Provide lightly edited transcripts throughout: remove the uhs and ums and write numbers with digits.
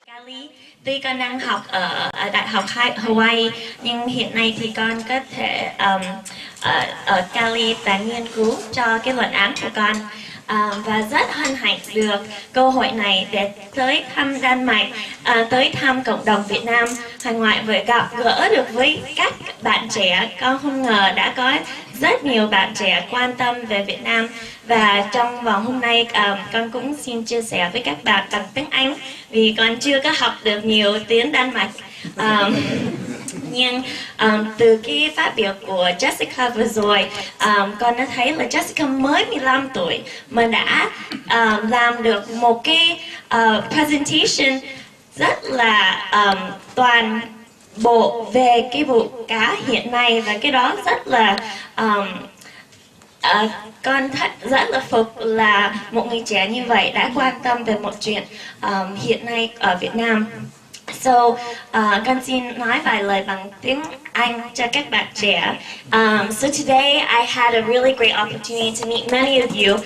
Cali. Tuy con đang học ở Đại học Hawaii, nhưng hiện nay thì con có thể ở Cali và nghiên cứu cho cái luận án của con. Và rất hân hạnh được cơ hội này để tới thăm Đan Mạch, tới thăm cộng đồng Việt Nam hải ngoại, và gặp gỡ được với các bạn trẻ. Con không ngờ đã có rất nhiều bạn trẻ quan tâm về Việt Nam, và trong vòng hôm nay con cũng xin chia sẻ với các bạn bằng tiếng Anh vì con chưa có học được nhiều tiếng Đan Mạch. Nhưng từ cái phát biểu của Jessica vừa rồi, con đã thấy là Jessica mới 15 tuổi mà đã làm được một cái presentation rất là toàn bộ về cái vụ cá hiện nay, và cái đó rất là con rất là phục là một người trẻ như vậy đã quan tâm về một chuyện hiện nay ở Việt Nam. So, con xin nói vài lời bằng tiếng Anh cho các bạn trẻ. So today I had a really great opportunity to meet many of you.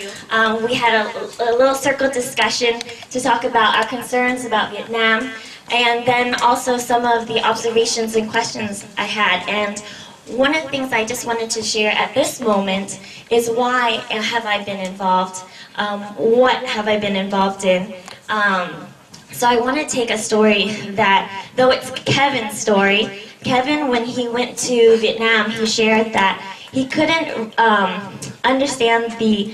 We had a little circle discussion to talk about our concerns about Vietnam, and then also some of the observations and questions I had. And one of the things I just wanted to share at this moment is why have I been involved? What have I been involved in? So I want to take a story that, though it's Kevin's story, Kevin, when he went to Vietnam, he shared that he couldn't understand the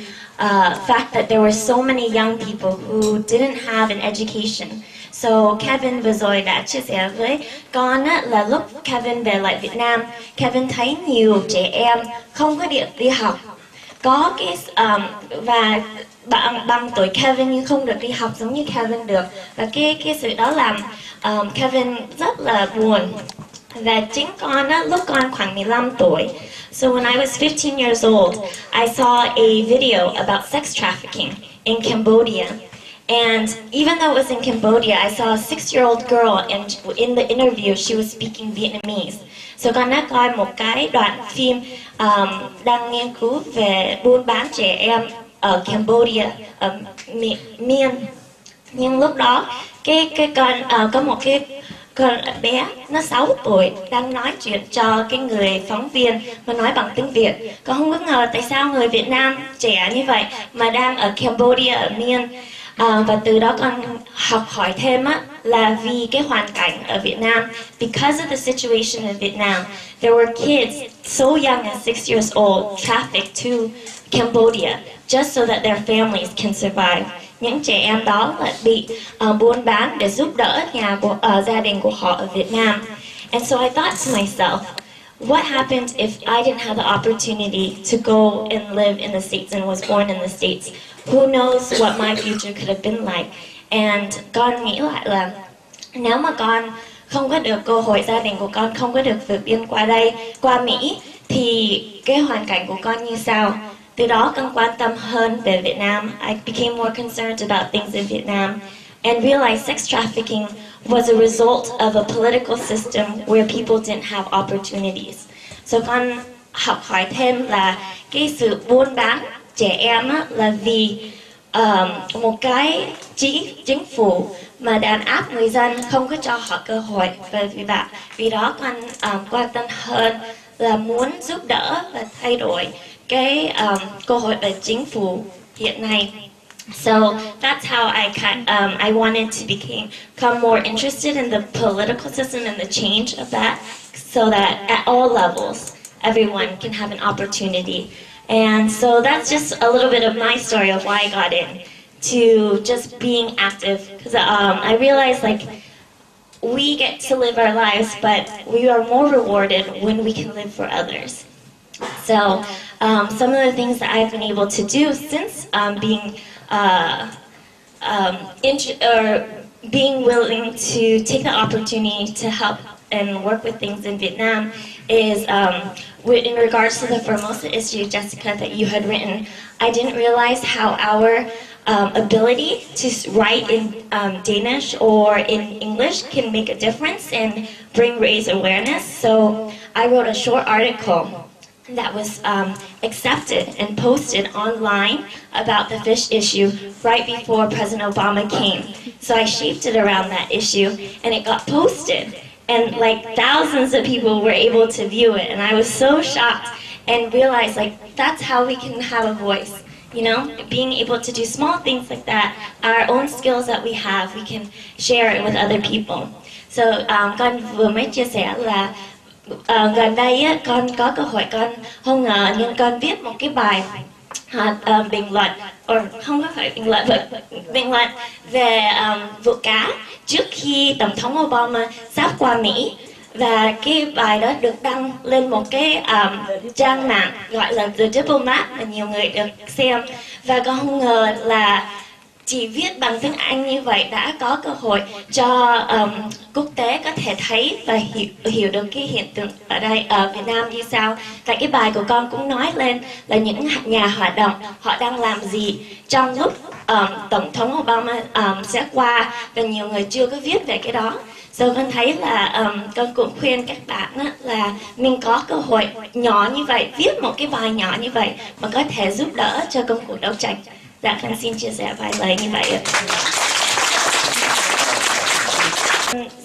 fact that there were so many young people who didn't have an education. So Kevin vừa rồi đã chia sẻ với con là lúc Kevin về lại Việt Nam, Kevin thấy nhiều trẻ em không có đi học, có cái và bằng tuổi Kevin nhưng không được đi học giống như Kevin được, và cái sự đó làm Kevin rất là buồn. Và chính con lúc con khoảng 15 tuổi, so when I was 15 years old, I saw a video about sex trafficking in Cambodia. And even though it was in Cambodia, I saw a 6-year-old girl, and in the interview she was speaking Vietnamese. So con đã coi một cái đoạn phim đang nghiên cứu về buôn bán trẻ em ở Cambodia, ở miền. Nhưng lúc đó cái con có một cái con bé nó 6 tuổi đang nói chuyện cho cái người phóng viên mà nói bằng tiếng Việt. Con không có ngờ tại sao người Việt Nam trẻ như vậy mà đang ở Cambodia, ở miền. Và từ đó con học hỏi thêm là vì cái hoàn cảnh ở Việt Nam. Because of the situation in Vietnam, there were kids so young as 6 years old trafficked to Cambodia just so that their families can survive. Những trẻ em đó là bị buôn bán để giúp đỡ gia đình của họ ở Việt Nam. And so I thought to myself, what happened if I didn't have the opportunity to go and live in the States and was born in the States? Who knows what my future could have been like? And con nghĩ lại là nếu mà con không có được cơ hội, gia đình của con không có được vượt biên qua đây, qua Mỹ, thì cái hoàn cảnh của con như sao? Từ đó con quan tâm hơn về Việt Nam. I became more concerned about things in Vietnam and realized sex trafficking was a result of a political system where people didn't have opportunities. So con học hỏi thêm là cái sự buôn bán trẻ em là vì một cái chính phủ mà đàn áp người dân, không có cho họ cơ hội. Và vì đó con quan tâm hơn là muốn giúp đỡ và thay đổi cái cơ hội ở chính phủ hiện nay. So that's how I wanted to become more interested in the political system and the change of that, so that at all levels everyone can have an opportunity. And so that's just a little bit of my story of why I got in to just being active, because I realized like we get to live our lives, but we are more rewarded when we can live for others. So some of the things that I've been able to do since being willing to take the opportunity to help and work with things in Vietnam is in regards to the Formosa issue, Jessica, that you had written. I didn't realize how our ability to write in Danish or in English can make a difference and raise awareness. So I wrote a short article that was accepted and posted online about the fish issue right before President Obama came. So I shaped it around that issue, and it got posted. And like thousands of people were able to view it, and I was so shocked and realized like that's how we can have a voice. You know, being able to do small things like that, our own skills that we have, we can share it with other people. So con vừa mới chia sẻ là gần đây á, con có cơ hội, con không ngờ nhưng con viết một cái bài bình luận, không có phải bình luận về vụ cá trước khi Tổng thống Obama sắp qua Mỹ. Và cái bài đó được đăng lên một cái trang mạng gọi là The Diplomat mà nhiều người được xem. Và con không ngờ là chỉ viết bằng tiếng Anh như vậy đã có cơ hội cho quốc tế có thể thấy và hiểu được cái hiện tượng ở đây ở Việt Nam như sao. Tại cái bài của con cũng nói lên là những nhà hoạt động họ đang làm gì trong lúc Tổng thống Obama sẽ qua, và nhiều người chưa có viết về cái đó. So con thấy là con cũng khuyên các bạn á, là mình có cơ hội nhỏ như vậy, viết một cái bài nhỏ như vậy mà có thể giúp đỡ cho công cuộc đấu tranh. Dạ, con xin chia sẻ vài lời như vậy.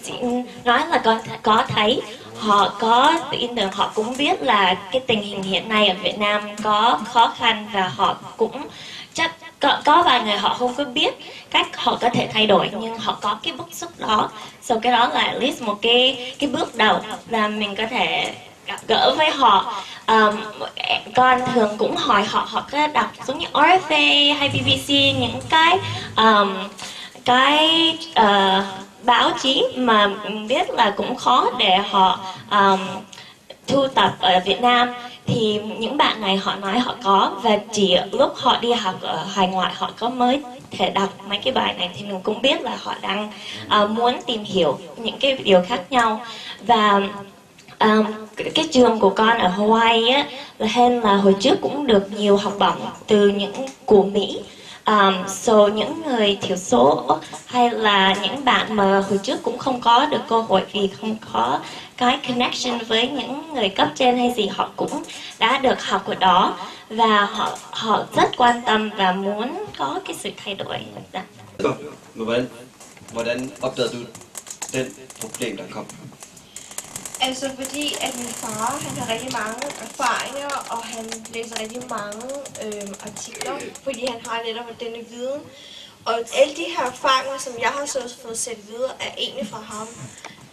Xin nói là con có thấy họ có tin tưởng, họ cũng biết là cái tình hình hiện nay ở Việt Nam có khó khăn, và họ cũng chắc có vài người họ không có biết cách họ có thể thay đổi, nhưng họ có cái bức xúc đó. So cái đó là at least một cái bước đầu là mình có thể gặp gỡ với họ. Con thường cũng hỏi họ có đọc giống như RFA hay BBC, những cái báo chí mà biết là cũng khó để họ thu tập ở Việt Nam, thì những bạn này họ nói họ có, và chỉ lúc họ đi học ở hải ngoại họ có mới thể đọc mấy cái bài này, thì mình cũng biết là họ đang muốn tìm hiểu những cái điều khác nhau. Và cái trường của con ở Hawaii á, là hồi trước cũng được nhiều học bổng từ những của Mỹ. So những người thiểu số hay là những bạn mà hồi trước cũng không có được cơ hội vì không có cái connection với những người cấp trên hay gì, họ cũng đã được học ở đó, và họ rất quan tâm và muốn có cái sự thay đổi. Hvordan opdagede du den problem, der kom? Altså fordi at min far, han har rigtig mange erfaringer, og han læser rigtig mange artikler, fordi han har netop denne viden. Og alle de her erfaringer, som jeg har så fået sat videre, er egentlig fra ham.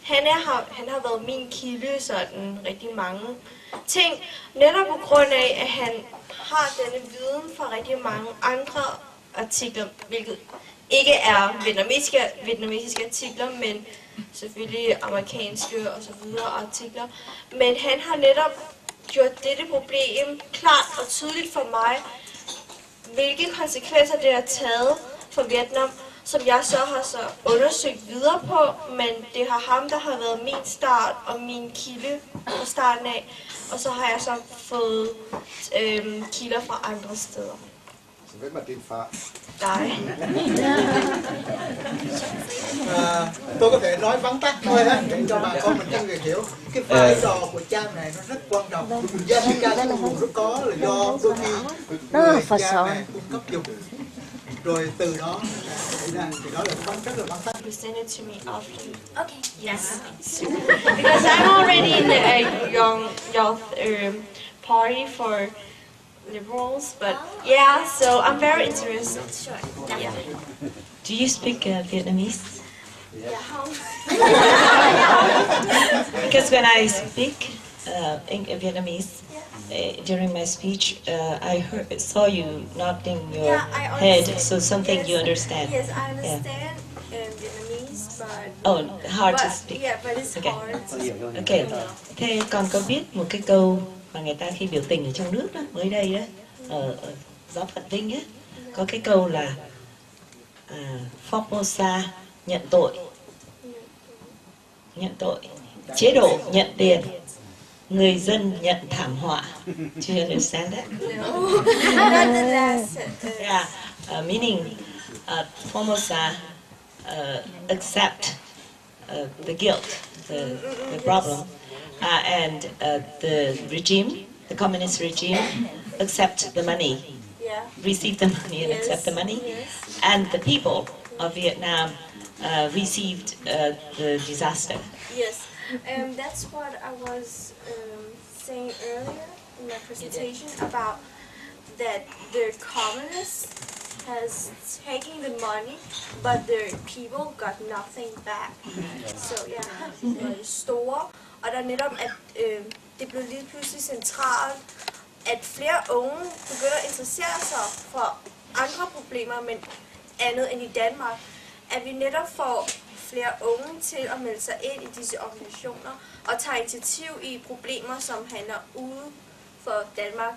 Han har været min kilde sådan rigtig mange ting, netop på grund af, at han har denne viden fra rigtig mange andre artikler, hvilket ikke er vietnamesiske artikler, men selvfølgelig amerikanske og så videre artikler. Men han har netop gjort dette problem klart og tydeligt for mig, hvilke konsekvenser det har taget for Vietnam, som jeg så har undersøgt videre på, men det har ham, der har været min start og min kilde fra starten af, og så har jeg så fået kilder fra andre steder. Så hvem er din far? Dig. Tôi có thể nói vắn tắt thôi á, để cho bà con mình thân người hiểu. Cái vai trò của cha này nó rất quan trọng. Gia đình cha nó nguồn rất có là do đôi khi người cha mẹ cung cấp dục, rồi từ đó thì đó là vắn rất là vắn tắt. You send it to me after. Okay. Yes. Because I'm already in the young party for liberals, but yeah, so I'm very interested. Sure. Yeah. Do you speak Vietnamese? Yeah. Because when I speak in Vietnamese during my speech, I saw you nodding your head, so something you understand. Yes, I understand Vietnamese, but Oh, hard to speak. Yeah, but it's Okay. hard. Okay. Thế con có biết một cái câu mà người ta khi biểu tình ở trong nước đó, mới đây đó, ở giáo phận Vinh á, có cái câu là Formosa nhận tội, chế độ nhận tiền, người dân nhận thảm họa. Do you understand that? No. Not the last. Yeah, meaning Formosa accept the guilt, the problem, and the regime the communist regime accept the money, receive the money and accept the money, and the people of Vietnam received the disaster. Yes, that's what I was saying earlier in my presentation about that the communists has taken the money, but the people got nothing back. So store, og der netop at det blev lige pludselig centralt, at flere unge begynder at interessere sig for andre problemer, men andet end i Danmark, at vi netop får flere unge til at melde sig ind i disse organisationer og tager initiativ i problemer, som handler ude for Danmark.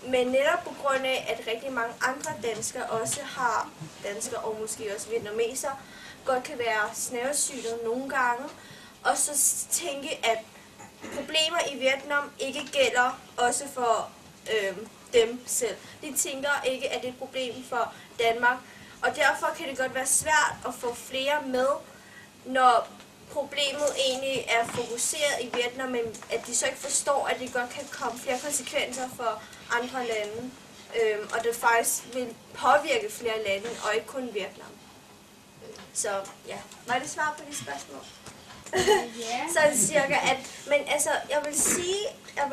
Men netop på grund af, at rigtig mange andre danskere også har, danskere og måske også vietnamesere, godt kan være snæversynet nogle gange, og så tænke, at problemer i Vietnam ikke gælder også for dem selv. De tænker ikke, at det er et problem for Danmark, og derfor kan det godt være svært at få flere med, når problemet egentlig er fokuseret i Vietnam, men at de så ikke forstår, at det godt kan komme flere konsekvenser for andre lande, og det faktisk vil påvirke flere lande, og ikke kun Vietnam. Så ja, var det svar på de spørgsmål? Sådan cirka, at, men altså, jeg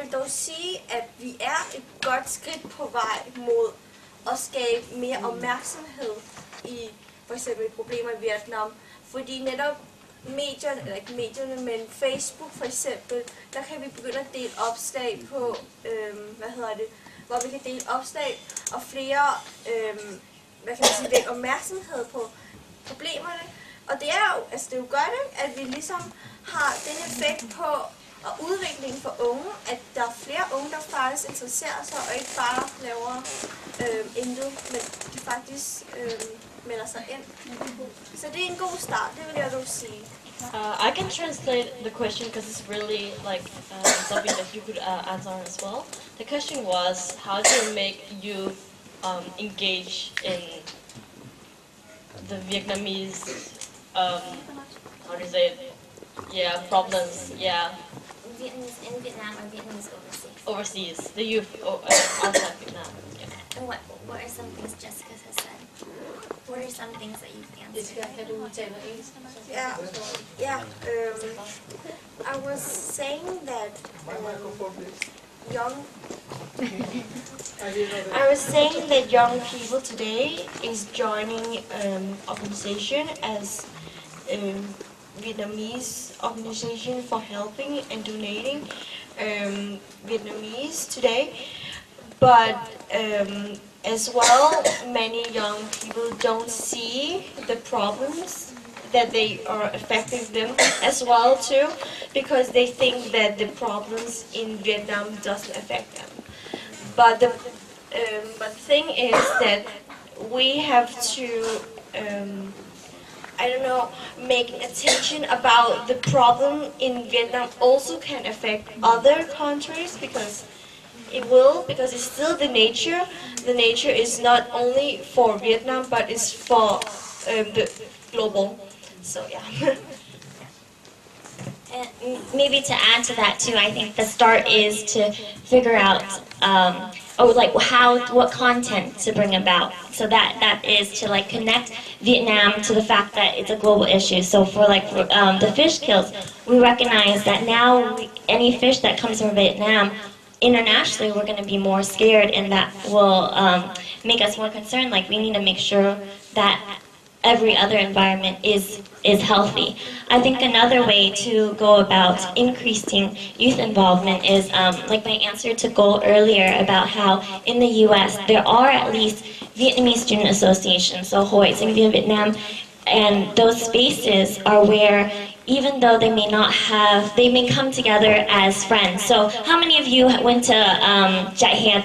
vil dog sige, at vi er et godt skridt på vej mod at skabe mere opmærksomhed i for eksempel problemer i Vietnam, fordi netop medierne, eller ikke medierne, men Facebook for eksempel, der kan vi begynde at dele opslag på, hvor vi kan dele opslag og flere, vække opmærksomhed på problemerne. Og det er jo, altså det er jo godt, at vi ligesom har den effekt på og udviklingen for unge, at der er flere unge, der faktisk interesserer sig og ikke bare laver intet, men de faktisk melder sig ind. Så det er en god start, det vil jeg dog sige. I can translate the question because it's really like something that you could answer as well. The question was, how do you make youth engage in the Vietnamese, how do you say it? Yeah, problems, yeah. Vietnamese in Vietnam or Vietnamese overseas? Overseas, the youth outside Vietnam. Yeah. And what are some things Jessica has said? What are some things that you've answered? I was saying that young people today is joining organization as Vietnamese organization for helping and donating Vietnamese today, but as well, many young people don't see the problems that they are affecting them as well too, because they think that the problems in Vietnam doesn't affect them. But the thing is that we have to make attention about the problem in Vietnam also can affect other countries, because it's still the nature. The nature is not only for Vietnam, but it's for the global. So yeah. And maybe to add to that too, I think the start is to figure out what content to bring about. So that is to like connect Vietnam to the fact that it's a global issue. So for the fish kills, we recognize that now any fish that comes from Vietnam, internationally we're going to be more scared, and that will make us more concerned. Like, we need to make sure that every other environment is healthy. I think another way to go about increasing youth involvement is like my answer to Goal earlier about how in the US there are at least Vietnamese student associations, so HoiThaoCung Vietnam, and those spaces are where, even though they may come together as friends. So how many of you went to GioiTre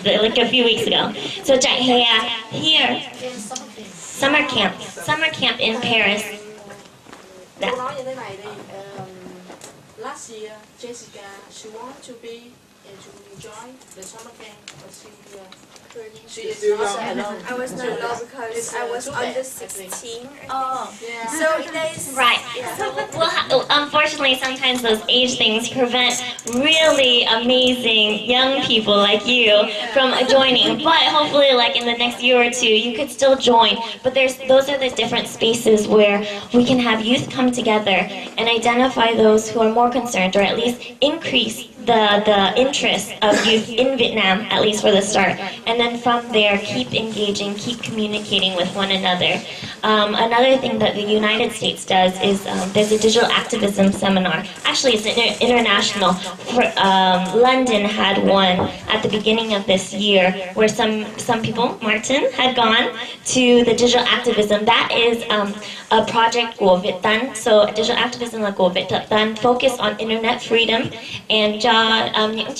like a few weeks ago? So GioiTre here, summer camp in Paris. Last year, Jessica, she wanted to be to join the summer camp, but She is not alone. I was not alone because I was under 16. Oh, yeah. So there's right. So unfortunately, sometimes those age things prevent really amazing young people like you from joining. But hopefully, like in the next year or two, you could still join. But those are the different spaces where we can have youth come together and identify those who are more concerned, or at least increase the interest of youth in Vietnam, at least for the start. And then from there, keep engaging, keep communicating with one another. Another thing that the United States does is there's a digital activism seminar. Actually, it's international. London had one at the beginning of this year where some people, Martin, had gone to the digital activism. That is a project của VIET-DAN. So digital activism là của VIET-DAN, focus on internet freedom and cho những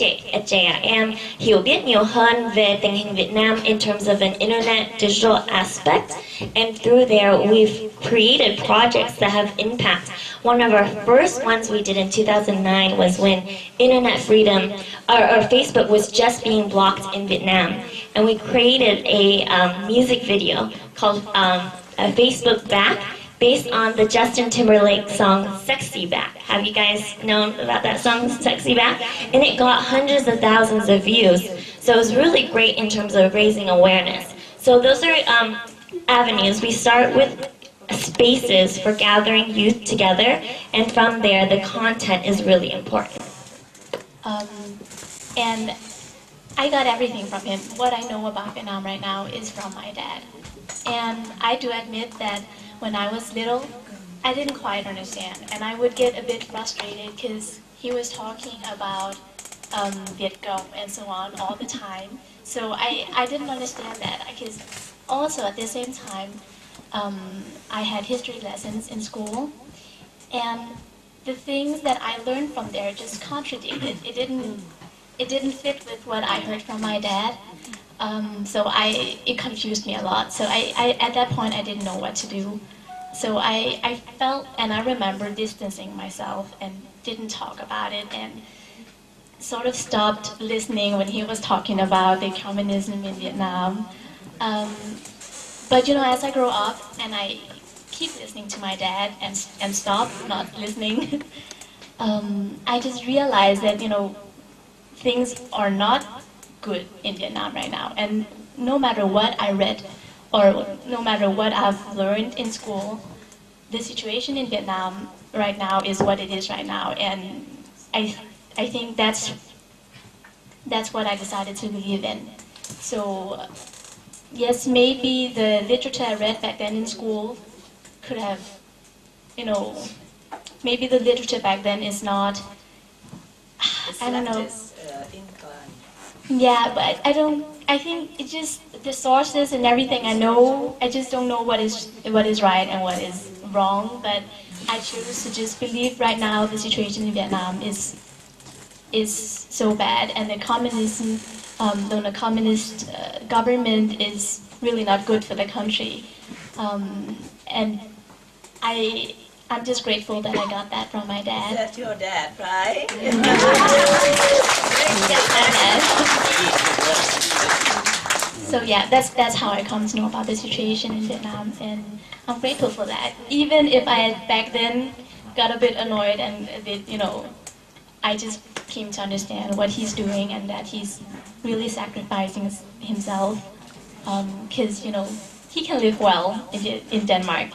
trẻ em hiểu biết nhiều hơn về tình hình Việt Nam in terms of an internet digital aspect. And through there, we've created projects that have impact. One of our first ones we did in 2009 was when internet freedom, or Facebook was just being blocked in Vietnam. And we created a music video called Facebook Back, based on the Justin Timberlake song Sexy Back. Have you guys known about that song, Sexy Back? And it got hundreds of thousands of views. So it was really great in terms of raising awareness. So those are avenues. We start with spaces for gathering youth together, and from there the content is really important. And I got everything from him. What I know about Vietnam right now is from my dad. And I do admit that when I was little, I didn't quite understand, and I would get a bit frustrated because he was talking about Viet Cong and so on all the time. So I didn't understand that, because also at the same time, I had history lessons in school, and the things that I learned from there just contradicted. It didn't fit with what I heard from my dad. So it confused me a lot. So I at that point I didn't know what to do. So I felt, and I remember distancing myself and didn't talk about it, and sort of stopped listening when he was talking about the communism in Vietnam. But you know, as I grow up and I keep listening to my dad and stop not listening, I just realized that, you know, things are not good in Vietnam right now. And no matter what I read or no matter what I've learned in school, the situation in Vietnam right now is what it is right now. And I think that's what I decided to believe in. So yes, maybe the literature I read back then in school could have, you know, maybe the literature back then is not, I don't know. Yeah, but I think it's just the sources and everything I know, I just don't know what is right and what is wrong, but I choose to just believe right now the situation in Vietnam is so bad, and the communism, the communist government is really not good for the country. And I'm just grateful that I got that from my dad. That's your dad, right? So yeah, that's how I come to know about the situation in Vietnam, and I'm grateful for that. Even if I had back then got a bit annoyed and a bit, you know, I just came to understand what he's doing and that he's really sacrificing himself, because you know he can live well in Denmark.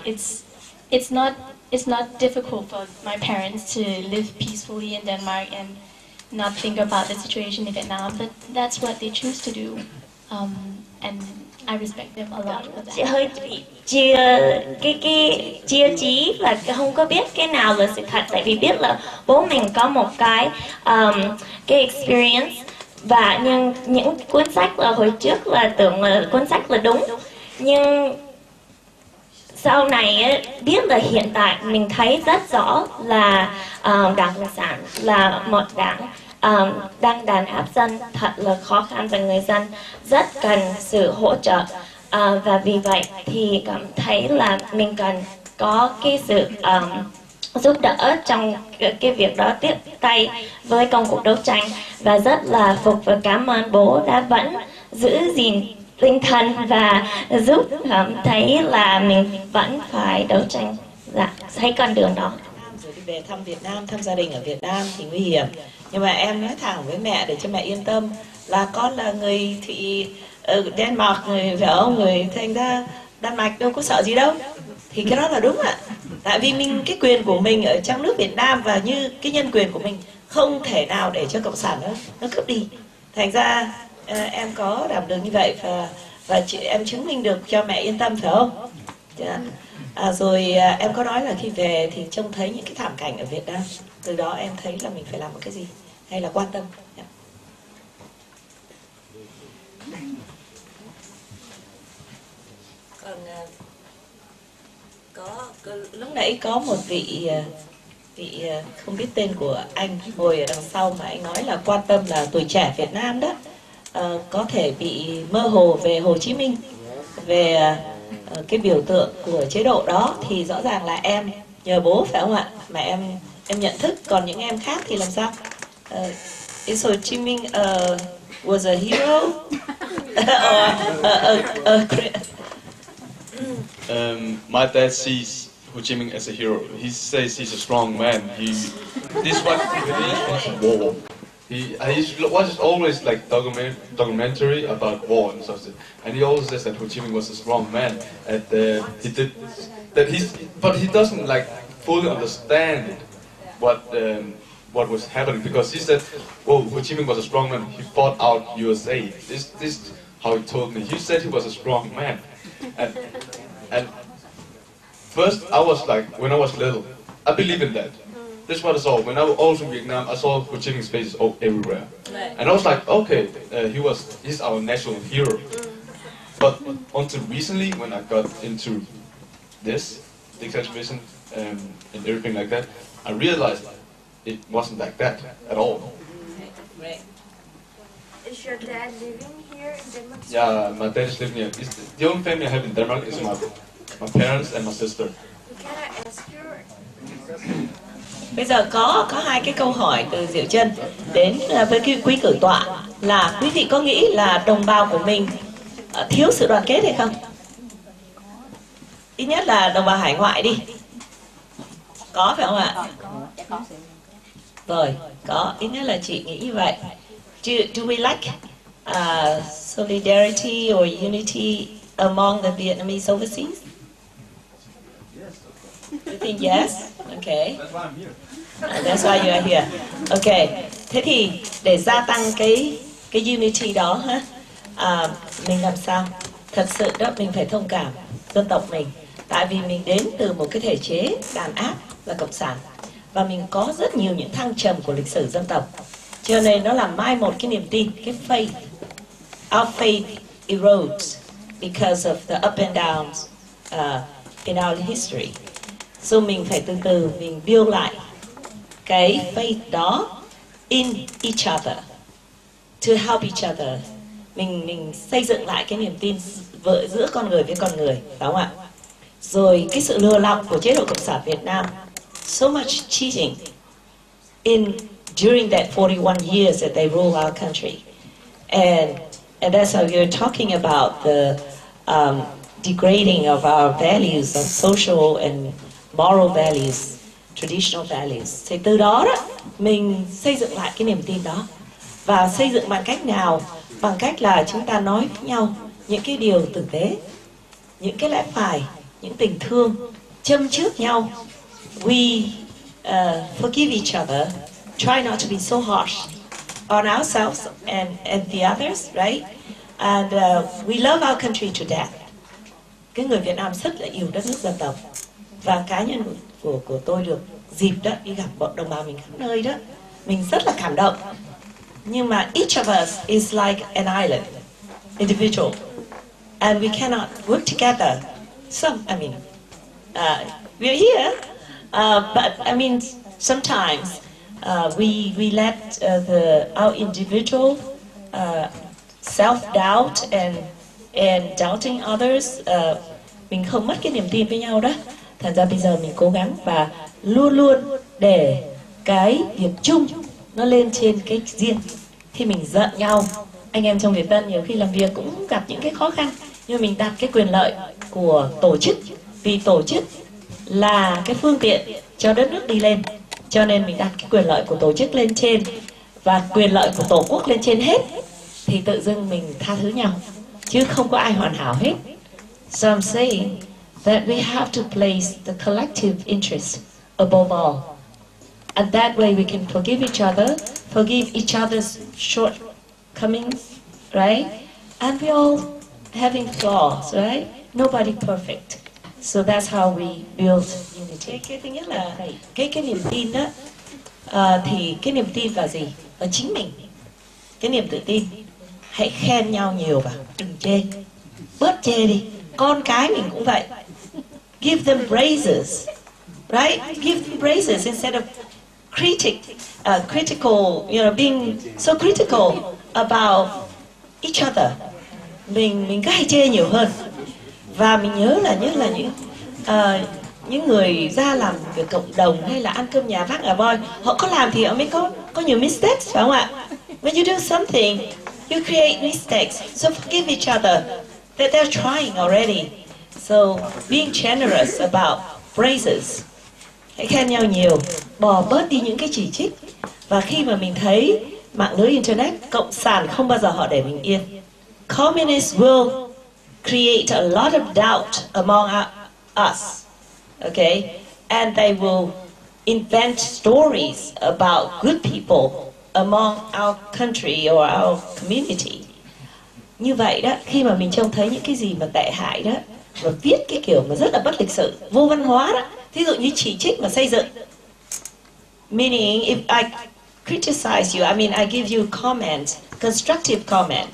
It's not difficult for my parents to live peacefully in Denmark and not think about the situation in Vietnam, but that's what they choose to do, and I respect them a lot for that. Chị hơi bị chia trí và không có biết cái nào là sự thật, tại vì biết là bố mình có một cái experience, và nhưng những cuốn sách là hồi trước là tưởng là cuốn sách là đúng, nhưng sau này biết là hiện tại mình thấy rất rõ là Đảng Cộng sản là một đảng đang đàn áp dân thật là khó khăn, và người dân rất cần sự hỗ trợ, và vì vậy thì cảm thấy là mình cần có cái sự giúp đỡ trong cái việc đó, tiếp tay với công cuộc đấu tranh, và rất là phục và cảm ơn bố đã vẫn giữ gìn tinh thần và giúp thấy là mình vẫn phải đấu tranh, thấy con đường đó. Rồi đi về thăm Việt Nam, thăm gia đình ở Việt Nam thì nguy hiểm, nhưng mà em nói thẳng với mẹ để cho mẹ yên tâm là con là người thị ở Denmark, người phải không, người thành ra Đan Mạch đâu có sợ gì đâu. Thì cái đó là đúng ạ. Tại vì mình cái quyền của mình ở trong nước Việt Nam và như cái nhân quyền của mình không thể nào để cho cộng sản nó cướp đi. Thành ra em có đảm đường như vậy và em chứng minh được cho mẹ yên tâm phải không? Rồi em có nói là khi về thì trông thấy những cái thảm cảnh ở Việt Nam, từ đó em thấy là mình phải làm một cái gì hay là quan tâm. Còn lúc nãy có một vị không biết tên của anh ngồi ở đằng sau mà anh nói là quan tâm là tuổi trẻ Việt Nam đó có thể bị mơ hồ về Hồ Chí Minh, về cái biểu tượng của chế độ đó, thì rõ ràng là em nhờ bố phải không ạ, mà em nhận thức, còn những em khác thì làm sao? Is Ho Chi Minh was a hero? My dad sees Ho Chi Minh as a hero. He says he's a strong man. This was war. He watches always like documentary about war and stuff, and he always says that Ho Chi Minh was a strong man, and he did that. But he doesn't like fully understand what was happening, because he said, "Oh, Ho Chi Minh was a strong man. He fought out USA." This how he told me. He said he was a strong man, and first I was like, when I was little, I believe in that. This is what I saw. When I was also in Vietnam, I saw Ho Chi Minh's faces everywhere. And I was like, okay, he's our national hero. But until recently, when I got into this, the exhibition and everything like that, I realized it wasn't like that at all. Right. Is your dad living here in Denmark? Yeah, my dad is living here. The only family I have in Denmark is my parents and my sister. Can I ask you? Bây giờ có hai cái câu hỏi từ Diệu Chân đến với quý cử tọa, là quý vị có nghĩ là đồng bào của mình thiếu sự đoàn kết hay không? Ít nhất là đồng bào hải ngoại đi. Có phải không ạ? Rồi, có, ít nhất là chị nghĩ như vậy. Do we lack solidarity or unity among the Vietnamese overseas? You think yes? Okay. That's why I'm here. That's why you are here. Okay. Thế thì để gia tăng cái unity đó ha, mình làm sao? Thật sự đó, mình phải thông cảm dân tộc mình, tại vì mình đến từ một cái thể chế đàn áp là cộng sản, và mình có rất nhiều những thăng trầm của lịch sử dân tộc, cho nên nó làm mai một cái niềm tin, cái faith. Our faith erodes because of the up and downs in our history. So mình phải từ từ mình build lại cái faith đó in each other, to help each other. Mình xây dựng lại cái niềm tin giữa con người với con người, phải không ạ? Rồi cái sự lừa lọc của chế độ cộng sản Việt Nam, so much cheating during that 41 years that they rule our country, and that's how you're talking about the degrading of our values, of social and moral values, traditional values. Thì từ đó mình xây dựng lại cái niềm tin đó. Và xây dựng bằng cách nào? Bằng cách là chúng ta nói với nhau những cái điều tử tế, những cái lẽ phải, những tình thương, châm chước nhau. We forgive each other, try not to be so harsh on ourselves and the others, right? And we love our country to death. Cái người Việt Nam rất là yêu đất nước dân tộc. Và cá nhân của tôi được dịp đó đi gặp bọn đồng bào mình khắp nơi đó, mình rất là cảm động. Nhưng mà each of us is like an island, individual, and we cannot work together. We're here, but I mean, sometimes we let our individual self-doubt and doubting others, mình không mất cái niềm tin với nhau đó. Thành ra bây giờ mình cố gắng và luôn luôn để cái việc chung nó lên trên cái riêng. Khi mình giận nhau, anh em trong VIET-DAN nhiều khi làm việc cũng gặp những cái khó khăn, nhưng mình đặt cái quyền lợi của tổ chức, vì tổ chức là cái phương tiện cho đất nước đi lên, cho nên mình đặt cái quyền lợi của tổ chức lên trên và quyền lợi của tổ quốc lên trên hết, thì tự dưng mình tha thứ nhau, chứ không có ai hoàn hảo hết. So I'm saying that we have to place the collective interest above all, and that way we can forgive each other, forgive each other's shortcomings, right? And we all having flaws, right? Nobody perfect. So that's how we build unity. Cái thứ nhất là cái niềm tin đó, thì cái niềm tin vào gì? Vào chính mình. Cái niềm tự tin. Hãy khen nhau nhiều vào, đừng chê. Bớt chê đi. Con cái mình cũng vậy. Give them praises, right? Give them praises instead of critical, being so critical about each other. Mình cứ hay chê nhiều hơn. Và mình nhớ là nhất là những người ra làm việc cộng đồng hay là ăn cơm nhà vác ngà voi, họ có làm thì họ mới có nhiều mistakes, phải không ạ? When you do something, you create mistakes, so forgive each other. That they're trying already. So being generous about praises. Hãy khen nhau nhiều, bỏ bớt đi những cái chỉ trích. Và khi mà mình thấy mạng lưới internet, cộng sản không bao giờ họ để mình yên. Communists will create a lot of doubt among us, okay? And they will invent stories about good people among our country or our community. Như vậy đó, khi mà mình trông thấy những cái gì mà tệ hại đó, và viết cái kiểu mà rất là bất lịch sự, vô văn hóa đó, thí dụ như chỉ trích và xây dựng. Meaning, if I criticize you, I mean I give you comment, constructive comment,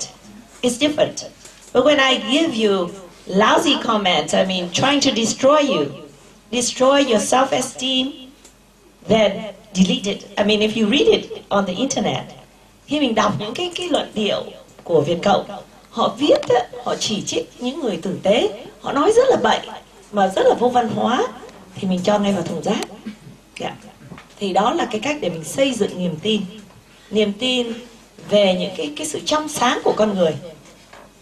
it's different. But when I give you lousy comments, I mean trying to destroy you, destroy your self-esteem, then delete it. I mean if you read it on the internet, khi mình đọc những cái luận điệu của Việt Cộng, họ viết đó, họ chỉ trích những người tử tế, họ nói rất là bậy mà rất là vô văn hóa, thì mình cho ngay vào thùng rác. Yeah. Thì đó là cái cách để mình xây dựng niềm tin về những cái sự trong sáng của con người.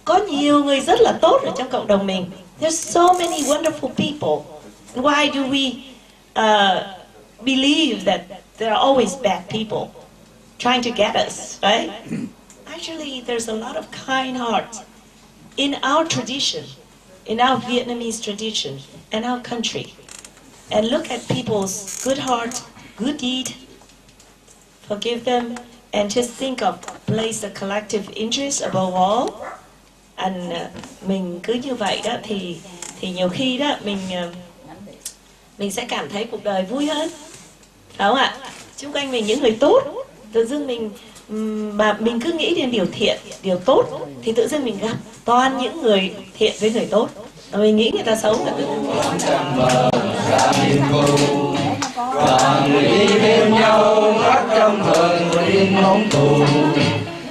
Có nhiều người rất là tốt ở trong cộng đồng mình. There's so many wonderful people. Why do we believe that there are always bad people trying to get us, right? Actually, there's a lot of kind hearts in our tradition, in our Vietnamese tradition, and our country. And look at people's good heart, good deed, forgive them, and just think of place the collective interest above all. And mình cứ như vậy đó thì nhiều khi đó mình sẽ cảm thấy cuộc đời vui hơn, phải không ạ? Xung quanh mình những người tốt, tự dưng mình cứ nghĩ đến điều thiện, điều tốt, thì tự dưng mình gặp toàn những người thiện với người tốt. Và mình nghĩ người ta xấu là tự dưng và người đi bên nhau hát trong hờn một đêm bóng tù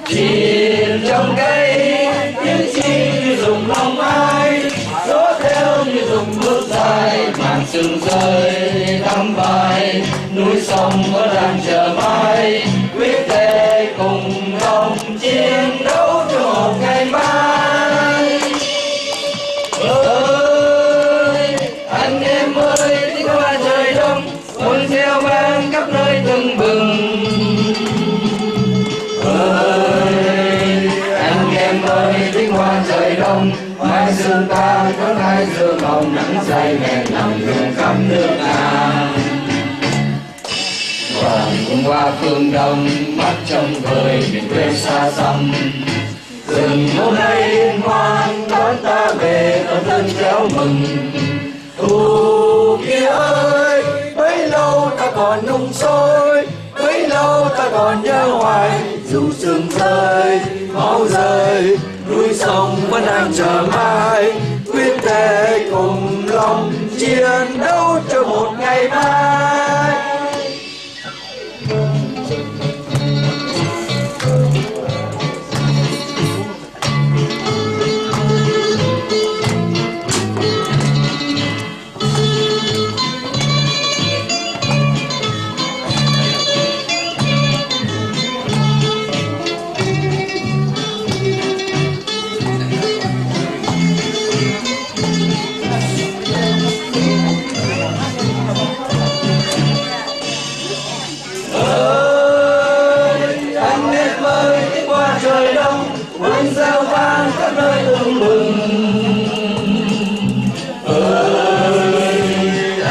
chìm trong cây những chim như dùng lòng ai gió theo như dùng bước dài màn sương rơi đắm vai núi sông có đang chờ mai quyết thề cùng đồng chiến đấu cho một ngày mai. Ơi anh em ơi tiếng hoa trời đông cuốn theo vang khắp nơi tưng bừng. Ơi anh em ơi tiếng hoa trời đông mai sương ta có hai dương hồng nắng say hẹn lòng đường khắp nước Nam. Hoàng cùng qua phương đông mắt trong vời miền quê xa xăm rừng hôm nay liên hoan đón ta về ở thân kéo mừng. Thu kia ơi bấy lâu ta còn nung sôi bấy lâu ta còn nhớ hoài dù sương rơi máu rơi núi sông vẫn đang chờ mai quyết thề cùng lòng chiến đấu cho một ngày mai. quân reo vang khắp nơi tưng bừng.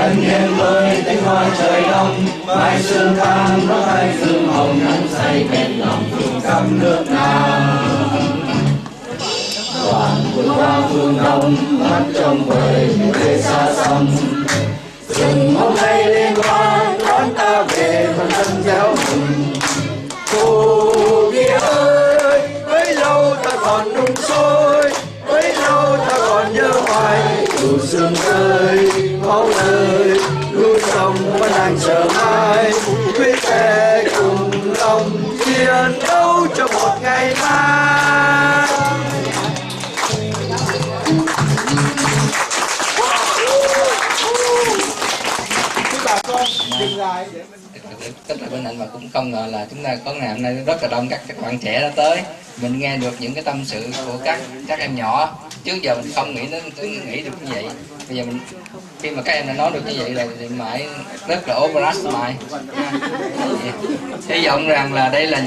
Anh em ơi, cánh hoa trời đông, mai sương than có hai dương hồng, nắng say bên lòng phương khắp nước Nam. Đoàn vượt qua phương Đông, mắt trông vời miền quê xa xăm. Rừng hôm nay liên hoan đón ta về con thân giáo mừng. Cô kia ơi, bấy lâu ta còn nung sôi, bấy lâu ta còn nhớ hoài. Dù sương rơi, máu rơi, núi sông vẫn đang chờ mai. Quyết sẽ cùng lòng chiến đấu cho một ngày mai. Bà con dừng lại để mình Rất là bên hạnh và cũng không ngờ là chúng ta có ngày hôm nay rất là đông các bạn trẻ đã tới. Mình nghe được những cái tâm sự của các em nhỏ. Trước giờ mình không nghĩ được như vậy. Bây giờ mình khi mà các em đã nói được như vậy rồi thì mãi rất là overrush mãi. Hy vọng rằng là đây là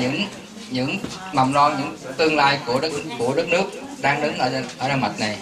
những mầm non, những tương lai của đất nước đang đứng ở Đan Mạch này.